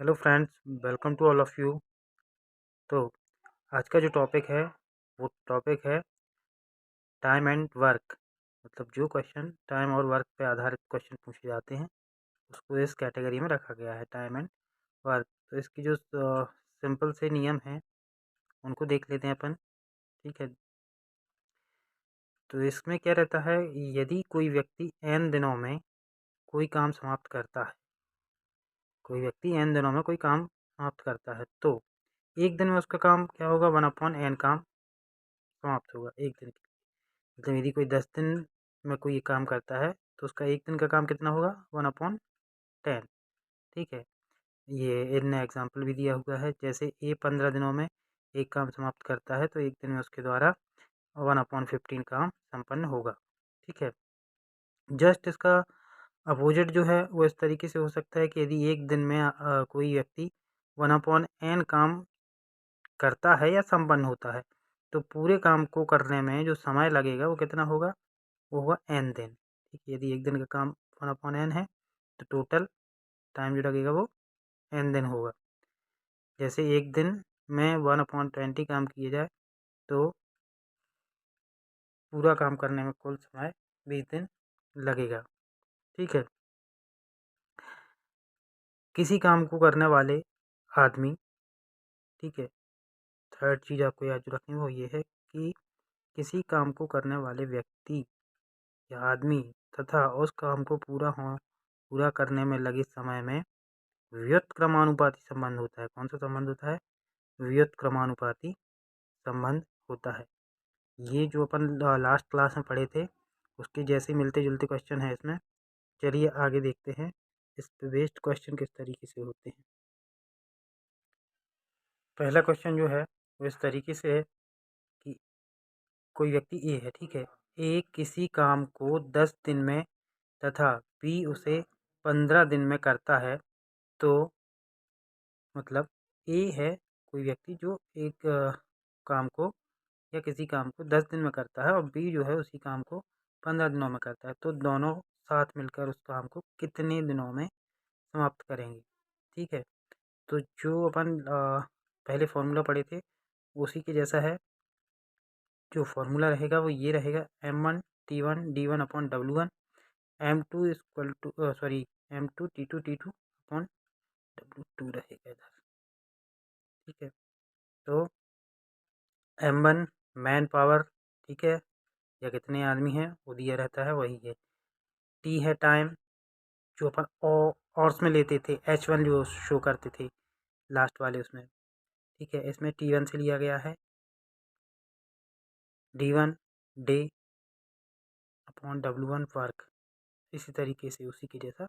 Hello friends, welcome to all of you. तो आज का जो टॉपिक है वो टॉपिक है टाइम एंड वर्क। मतलब जो क्वेश्चन टाइम और वर्क पे आधारित क्वेश्चन पूछे जाते हैं उसको इस कैटेगरी में रखा गया है, टाइम एंड वर्क। तो इसकी जो सिंपल से नियम हैं उनको देख लेते हैं अपन। ठीक है, तो इसमें क्या रहता है, यदि कोई व्यक्ति एन दिनों में कोई काम समाप्त करता है, कोई व्यक्ति एन दिनों में कोई काम समाप्त करता है तो एक दिन में उसका काम क्या होगा, 1/n काम समाप्त होगा एक दिन। मतलब यदि कोई 10 दिन में कोई काम करता है तो उसका एक दिन का काम कितना होगा, 1/10। ठीक है, ये इन एग्जाम्पल भी दिया हुआ है। जैसे ए 15 दिनों में एक काम समाप्त करता है तो एक दिन में उसके द्वारा 1/15 काम संपन्न होगा। ठीक है, जस्ट इसका अपोजिट जो है वो इस तरीके से हो सकता है कि यदि एक दिन में कोई व्यक्ति 1/n काम करता है या संपन्न होता है तो पूरे काम को करने में जो समय लगेगा वो कितना होगा, वो होगा n दिन। ठीक है, यदि एक दिन का काम 1/n है तो टोटल टाइम जो लगेगा वो n दिन होगा। जैसे एक दिन में 1/20 काम किए जाए तो पूरा काम करने में कुल समय 20 दिन लगेगा। ठीक है, किसी काम को करने वाले आदमी, ठीक है, थर्ड चीज़ आपको याद जो रखनी है वो ये है कि किसी काम को करने वाले व्यक्ति या आदमी तथा उस काम को पूरा करने में लगे समय में व्युत्क्रमानुपाती संबंध होता है। कौन सा संबंध होता है, व्युत्क्रमानुपाती संबंध होता है। ये जो अपन लास्ट क्लास में पढ़े थे उसके जैसे मिलते जुलते क्वेश्चन है इसमें। चलिए आगे देखते हैं इस पे बेस्ड क्वेश्चन किस तरीके से होते हैं। पहला क्वेश्चन जो है वो इस तरीके से है कि कोई व्यक्ति ए है, ठीक है, ए किसी काम को 10 दिन में तथा बी उसे 15 दिन में करता है। तो मतलब ए है कोई व्यक्ति जो एक काम को या किसी काम को 10 दिन में करता है और बी जो है उसी काम को 15 दिनों में करता है, तो दोनों साथ मिलकर उस काम को कितने दिनों में समाप्त करेंगे। ठीक है, तो जो अपन पहले फॉर्मूला पढ़े थे उसी के जैसा है। जो फॉर्मूला रहेगा वो ये रहेगा, M1 T1 D1/W1, M2 equal to sorry M2 T2 रहेगा इधर। ठीक है, तो M1 मैन पावर, ठीक है, या कितने आदमी हैं वो दिया रहता है वही है। टी है टाइम, जो अपन ऑर्स में लेते थे, H1 जो शो करते थे लास्ट वाले उसमें। ठीक है, इसमें T1 से लिया गया है। D1 day upon W1 work. इसी तरीके से उसी के जैसा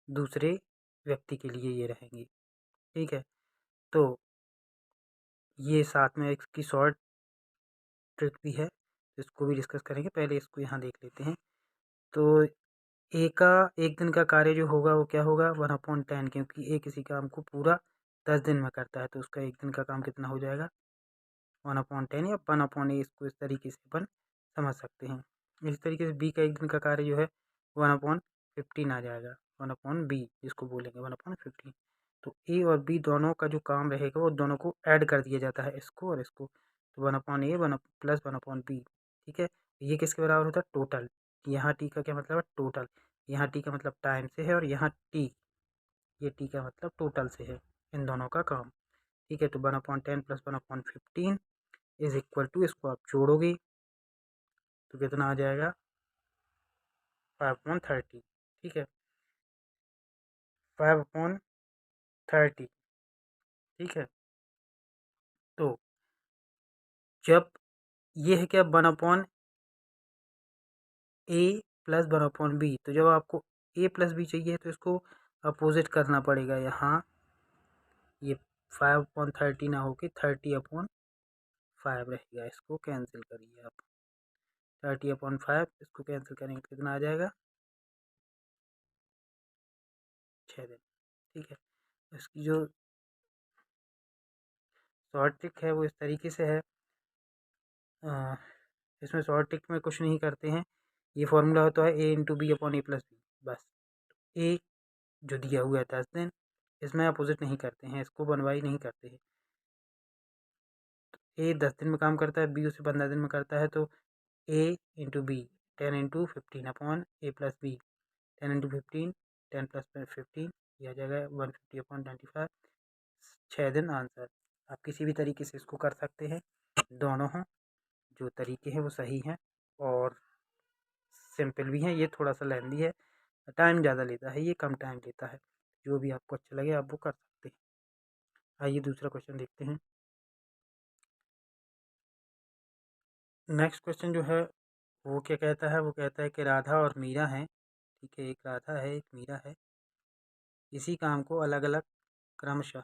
दूसरे व्यक्ति के लिए ये रहेंगी। ठीक है, तो ये साथ में इसकी शॉर्ट ट्रिक भी है, इसको भी डिस्कस करेंगे। पहले इसको यहाँ देख लेते हैं। तो ए का एक दिन का कार्य जो होगा वो क्या होगा, 1/10, क्योंकि ए किसी काम को पूरा 10 दिन में करता है तो उसका एक दिन का काम कितना हो जाएगा, 1/10 या 1/8। इसको इस तरीके से अपन समझ सकते हैं। इस तरीके से बी का एक दिन का कार्य जो है 1/15 आ जाएगा, 1/b जिसको बोलेंगे 1/15। तो ए और बी दोनों का जो काम रहेगा वो दोनों को ऐड कर दिया जाता है, इसको और इसको, तो 1/a वन प्लस 1/b। ठीक है, ये किसके बराबर होता है, टोटल। यहाँ टी का क्या मतलब है, टोटल। यहाँ टी का मतलब टाइम से है और यहाँ टी, ये टी का मतलब टोटल से है, इन दोनों का काम। ठीक है, तो 1/10 प्लस 1/15 इज इक्वल टू, इसको आप जोड़ोगे तो कितना आ जाएगा, 5/30। ठीक है, 5/30। ठीक है, तो जब ये है क्या, 1/a प्लस 1/b, तो जब आपको a प्लस b चाहिए तो इसको अपोजिट करना पड़ेगा। यहाँ ये 5/30 ना होके 30/5 रहेगा, इसको कैंसिल करिए आप। 30/5 इसको कैंसिल करेंगे कितना आ जाएगा, 6 दिन। ठीक है, इसकी जो शॉर्ट ट्रिक है वो इस तरीके से है। इसमें शॉर्ट ट्रिक में कुछ नहीं करते हैं, ये फॉर्मूला होता है A × B/A + B। बस ए जो दिया हुआ है 10 दिन, इसमें अपोजिट नहीं करते हैं, इसको 1/, नहीं करते हैं। ए 10 दिन में काम करता है, बी उसे 15 दिन में करता है, तो ए इंटू बी 10 इंटू 15 अपॉन ए प्लस बी 10 इंटू 15 10 प्लस 15 यह आ जाएगा 150 अपॉन 25 6 दिन आंसर। आप किसी भी तरीके से इसको कर सकते हैं, दोनों हों जो तरीके हैं वो सही हैं और सिंपल भी हैं। ये थोड़ा सा लेंदी है, टाइम ज़्यादा लेता है, ये कम टाइम लेता है। जो भी आपको अच्छा लगे आप वो कर सकते हैं। आइए दूसरा क्वेश्चन देखते हैं। नेक्स्ट क्वेश्चन जो है वो क्या कहता है, वो कहता है कि राधा और मीरा हैं, ठीक है, एक राधा है एक मीरा है, इसी काम को अलग अलग क्रमशः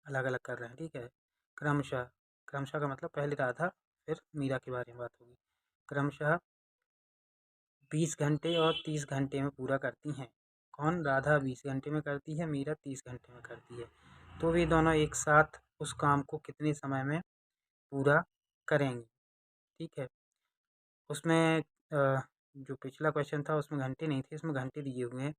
अलग अलग कर रहे हैं, ठीक है। क्रमशः क्रमशः का मतलब पहले राधा फिर मीरा के बारे में बात होगी। क्रमशः 20 घंटे और 30 घंटे में पूरा करती हैं। कौन? राधा 20 घंटे में करती है, मीरा 30 घंटे में करती है। तो वे दोनों एक साथ उस काम को कितने समय में पूरा करेंगी, ठीक है। उसमें जो पिछला क्वेश्चन था उसमें घंटे नहीं थे, इसमें घंटे दिए हुए हैं।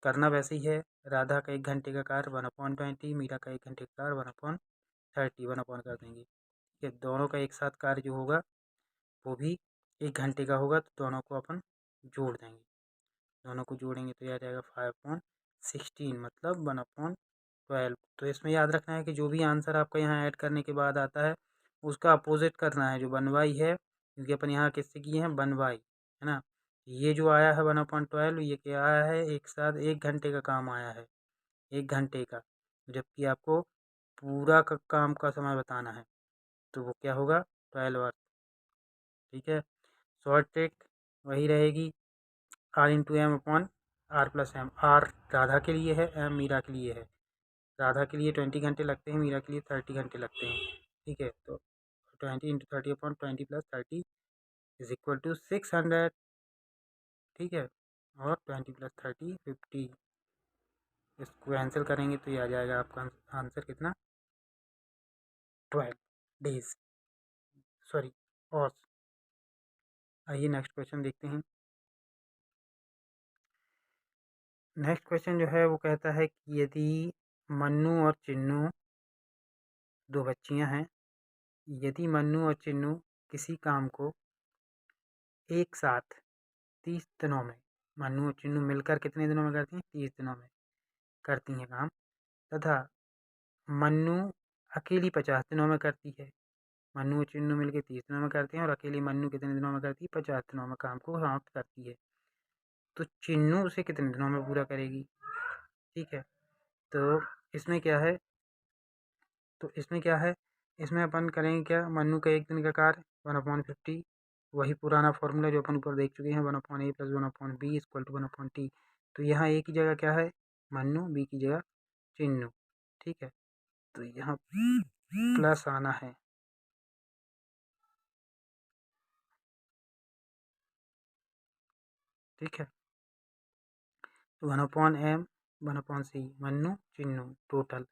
करना वैसे ही है, राधा का 1 घंटे का कार्य 1/20, मीरा का 1 घंटे का कार्य 1/30 1 अपॉन कर देंगे, ठीक है। दोनों का एक साथ कार्य जो होगा वो भी 1 घंटे का होगा, तो दोनों को अपन जोड़ देंगे। दोनों को जोड़ेंगे तो यह आ जाएगा 5/16 मतलब 1/12। तो इसमें याद रखना है कि जो भी आंसर आपका यहाँ ऐड करने के बाद आता है उसका अपोजिट करना है, जो 1/, है क्योंकि अपन यहाँ किससे किए हैं 1/, है ना। ये जो आया है 1/12 ये क्या आया है, एक साथ 1 घंटे का काम आया है, 1 घंटे का, जबकि आपको पूरा का काम का समय बताना है, तो वो क्या होगा 12 आवर, ठीक है। शॉर्ट ट्रिक वही रहेगी, R into M upon R plus M. R Radha के लिए है, एम मीरा के लिए है। राधा के लिए 20 घंटे लगते हैं, मीरा के लिए 30 घंटे लगते हैं, ठीक है। तो 20 into 30 upon 20 plus 30 is equal to 600, ठीक है। और 20 प्लस 30 50, इसको कैंसिल करेंगे तो ये आ जाएगा आपका आंसर कितना 12 डेज, सॉरी और। आइए नेक्स्ट क्वेश्चन देखते हैं। नेक्स्ट क्वेश्चन जो है वो कहता है कि यदि मन्नू और चिन्नू 2 बच्चियां हैं, यदि मन्नू और चिन्नू किसी काम को एक साथ 30 दिनों में, मन्नू और चिन्नू मिलकर कितने दिनों में करती हैं 30 दिनों में करती हैं काम, तथा मन्नू अकेली 50 दिनों में करती है। मन्नू और चिन्नू मिलकर 30 दिनों में करते हैं और अकेली मन्नू कितने दिनों में करती है 50 दिनों में काम को समाप्त करती है। तो चिन्नू उसे कितने दिनों में पूरा करेगी, ठीक है। तो इसमें क्या है, इसमें अपन करेंगे क्या, मन्नू का 1 दिन का कार्य 1/50, वही पुराना फॉर्मूला जो अपन ऊपर देख चुके हैं 1/a plus 1/b equal to 1/t। तो यहाँ ए की जगह क्या है मन्नू, बी की जगह चिन्नू, ठीक है। तो यहाँ प्लस आना है, ठीक है। तो 1/m 1/c Mannu Chinnu total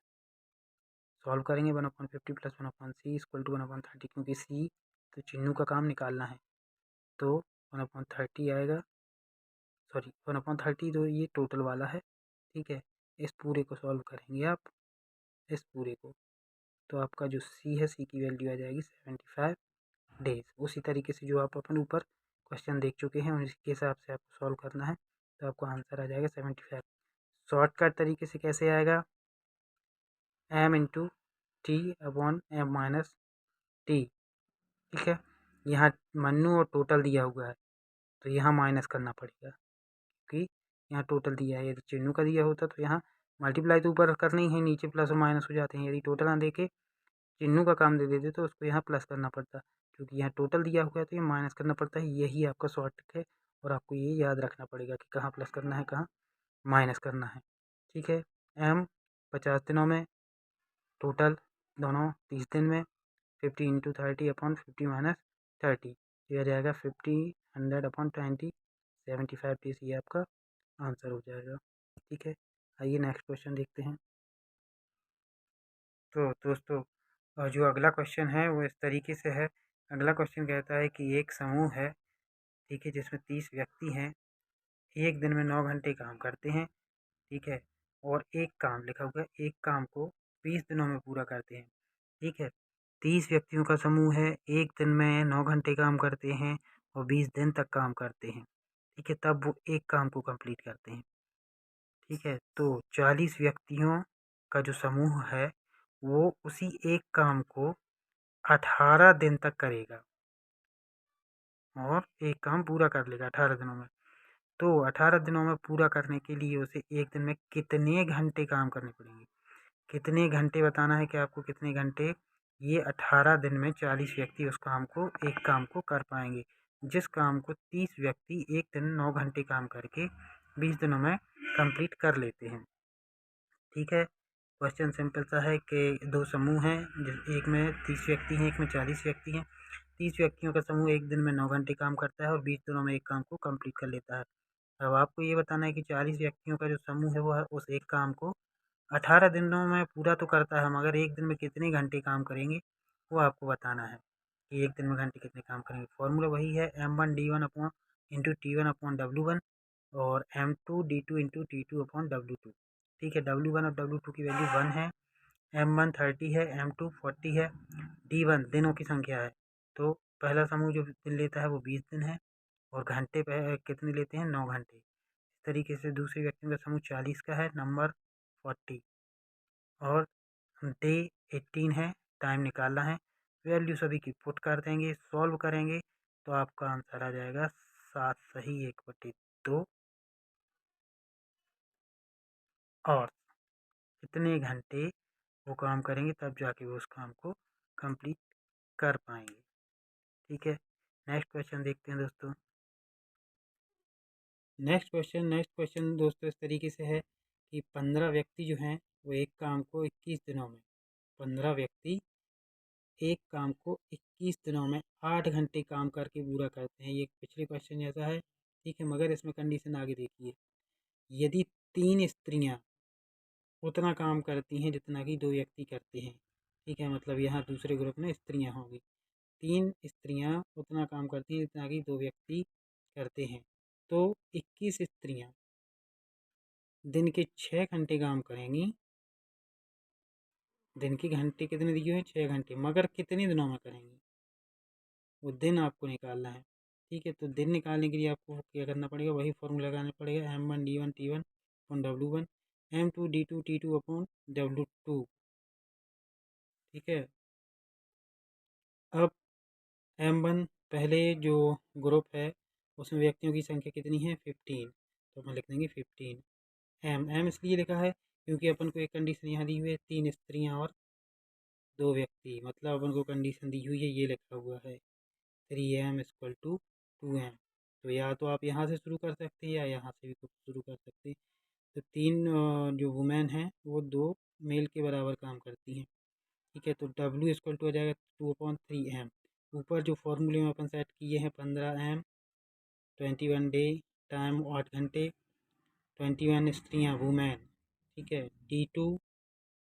solve करेंगे 1/50 प्लस 1/c इक्वल टू 1/30, क्योंकि सी तो चिन्नू का काम निकालना है, तो 1/30 आएगा, सॉरी 1/30 तो ये टोटल वाला है, ठीक है। इस पूरे को सॉल्व करेंगे आप, इस पूरे को, तो आपका जो सी है, सी की वैल्यू आ जाएगी 75 डेज। उसी तरीके से जो आप अपन ऊपर क्वेश्चन देख चुके हैं उसके हिसाब से आपको सॉल्व करना है, तो आपको आंसर आ जाएगा 75। शॉर्टकट तरीके से कैसे आएगा, m into T upon M minus T, ठीक है। यहाँ मन्नू और टोटल दिया हुआ है तो यहाँ माइनस करना पड़ेगा, क्योंकि यहाँ टोटल दिया है। यदि चिन्नू का दिया होता तो यहाँ मल्टीप्लाई तो ऊपर करना ही है, नीचे प्लस और माइनस हो जाते हैं। यदि टोटल ना देके चिन्नू का काम दे देते तो उसको यहाँ प्लस करना पड़ता, क्योंकि यहाँ टोटल दिया हुआ है तो ये माइनस करना पड़ता है। यही आपका शॉर्ट ट्रिक है और आपको ये याद रखना पड़ेगा कि कहाँ प्लस करना है कहाँ माइनस करना है, ठीक है। m 50 दिनों में, टोटल दोनों 30 दिन में, 50 इंटू 30 अपॉन 50 माइनस 30, यह जाएगा 50 100/20 75 डेज, ये आपका आंसर हो जाएगा, ठीक है। आइए नेक्स्ट क्वेश्चन देखते हैं। तो दोस्तों जो अगला क्वेश्चन है वो इस तरीके से है। अगला क्वेश्चन कहता है कि एक समूह है, ठीक है, जिसमें 30 व्यक्ति हैं, एक दिन में 9 घंटे काम करते हैं, ठीक है, और एक काम लिखा हुआ है, एक काम को 20 दिनों में पूरा करते हैं। ठीक है, 30 व्यक्तियों का समूह है, एक दिन में 9 घंटे काम करते हैं और 20 दिन तक काम करते हैं। ठीक है, तब वो एक काम को कंप्लीट करते हैं। ठीक है, तो 40 व्यक्तियों का जो समूह है वो उसी एक काम को 18 दिन तक करेगा और एक काम पूरा कर लेगा 18 दिनों में। तो 18 दिनों में पूरा करने के लिए उसे एक दिन में कितने घंटे काम करने पड़ेंगे? कितने घंटे बताना है कि आपको कितने घंटे, ये 18 दिन में 40 व्यक्ति उस काम को, एक काम को कर पाएंगे, जिस काम को 30 व्यक्ति एक दिन 9 घंटे काम करके 20 दिनों में कंप्लीट कर लेते हैं। ठीक है, क्वेश्चन सिंपल सा है कि दो समूह हैं, एक में 30 व्यक्ति हैं, एक में 40 व्यक्ति हैं। 30 व्यक्तियों का समूह एक दिन में 9 घंटे काम करता है और 20 दिनों में एक काम को कंप्लीट कर लेता है। अब आपको ये बताना है कि 40 व्यक्तियों का जो समूह है वो है उस एक काम को 18 दिनों में पूरा तो करता है, मगर एक दिन में कितने घंटे काम करेंगे वो आपको बताना है कि एक दिन में घंटे कितने काम करेंगे। फॉर्मूला वही है M1D1 upon into T1 upon W1 और M2D2 into T2 upon W2। ठीक है, W1 और W2 की वैल्यू 1 है, M1 30 है, M2 40 है, D1 दिनों की संख्या है। तो पहला समूह जो दिन लेता है वो 20 दिन है और घंटे कितने लेते हैं, 9 घंटे। इस तरीके से दूसरे व्यक्ति का समूह 40 का है, नंबर 40 और डे 18 है, टाइम निकालना है। वैल्यू सभी की पुट कर देंगे, सॉल्व करेंगे तो आपका आंसर आ जाएगा 7 सही 1/2 और कितने घंटे वो काम करेंगे तब जाके वो उस काम को कंप्लीट कर पाएंगे। ठीक है, नेक्स्ट क्वेश्चन देखते हैं दोस्तों। नेक्स्ट क्वेश्चन दोस्तों इस तरीके से है कि 15 व्यक्ति जो हैं वो एक काम को 21 दिनों में, 15 व्यक्ति एक काम को 21 दिनों में 8 घंटे काम करके पूरा करते हैं। ये पिछले क्वेश्चन जैसा है। ठीक है, मगर इसमें कंडीशन आगे देखिए, यदि 3 स्त्रियां उतना काम करती हैं जितना कि 2 व्यक्ति करते हैं। ठीक है, मतलब यहाँ दूसरे ग्रुप में स्त्रियां होंगी। 3 स्त्रियां उतना काम करती हैं जितना कि 2 व्यक्ति करते हैं, तो 21 स्त्रियां दिन के 6 घंटे काम करेंगी। दिन के घंटे कितने दिए हुए हैं, 6 घंटे, मगर कितने दिनों में करेंगी वो दिन आपको निकालना है। ठीक है, तो दिन निकालने के लिए आपको क्या करना पड़ेगा, वही फॉर्मूला लगाना पड़ेगा, M1D1 T1 upon W1, M2D2 T2 upon W2। ठीक है, अब M1 पहले जो ग्रुप है उसमें व्यक्तियों की संख्या कितनी है, 15, तो हम लिख देंगे 15। M इसलिए लिखा है क्योंकि अपन को एक कंडीशन यहाँ दी हुई है, 3 स्त्रियाँ और 2 व्यक्ति, मतलब अपन को कंडीशन दी हुई है, ये लिखा हुआ है 3M इक्वल टू 2M। तो या तो आप यहाँ से शुरू कर सकते हैं या यहाँ से भी कुछ शुरू कर सकते हैं। तो 3 जो वुमेन हैं वो 2 मेल के बराबर काम करती हैं। ठीक है, तो W इक्वल टू हो जाएगा 2/3M। ऊपर जो फॉर्मूले में अपन सेट किए हैं 15M, 21 डे, टाइम 8 घंटे, 21 स्त्रियाँ वुमेन। ठीक है, T2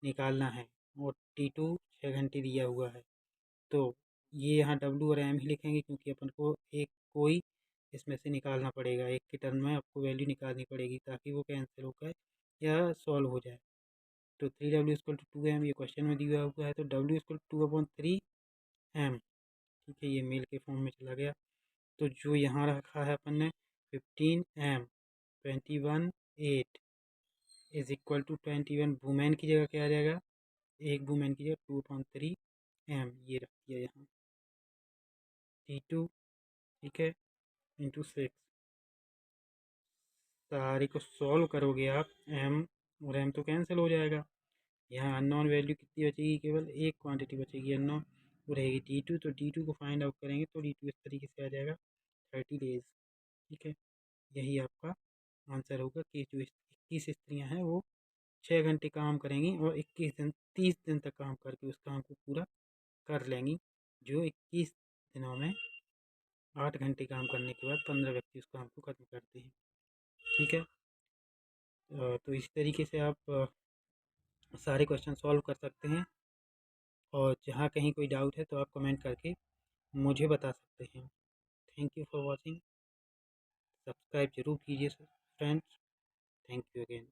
निकालना है और T2 6 घंटे दिया हुआ है। तो ये यहाँ W और M ही लिखेंगे क्योंकि अपन को एक कोई इसमें से निकालना पड़ेगा, एक के टर्म में आपको वैल्यू निकालनी पड़ेगी ताकि वो कैंसिल होकर या सॉल्व हो जाए। तो 3W इक्वल टू 2M ये क्वेश्चन में दिया हुआ है, तो W इक्वल टू 2/3M। ठीक है, ये मेल के फॉर्म में चला गया। तो जो यहाँ रखा है अपन ने 15M 21 8 is equal to 21 women की जगह क्या आ जाएगा, एक वुमेन की जगह 2/3M ये रख दिया यहाँ T2। ठीक है, इंटू 6, सारे को सॉल्व करोगे आप, M और M तो कैंसिल हो जाएगा। यहाँ अननोन वैल्यू कितनी बचेगी, केवल एक क्वांटिटी बचेगी अननोन, वो रहेगी T2। तो T2 को फाइंड आउट करेंगे तो D2 इस तरीके से आ जाएगा 30 डेज। ठीक है, यही आपका आंसर होगा कि जो 21 स्त्रियाँ हैं वो 6 घंटे काम करेंगी और 21 दिन 30 दिन तक काम करके उस काम को पूरा कर लेंगी, जो 21 दिनों में 8 घंटे काम करने के बाद 15 व्यक्ति उस काम को खत्म करते हैं। ठीक है, तो इस तरीके से आप सारे क्वेश्चन सॉल्व कर सकते हैं और जहाँ कहीं कोई डाउट है तो आप कमेंट करके मुझे बता सकते हैं। Thank you for watching, subscribe जरूर कीजिए फ्रेंड्स। Thank you again.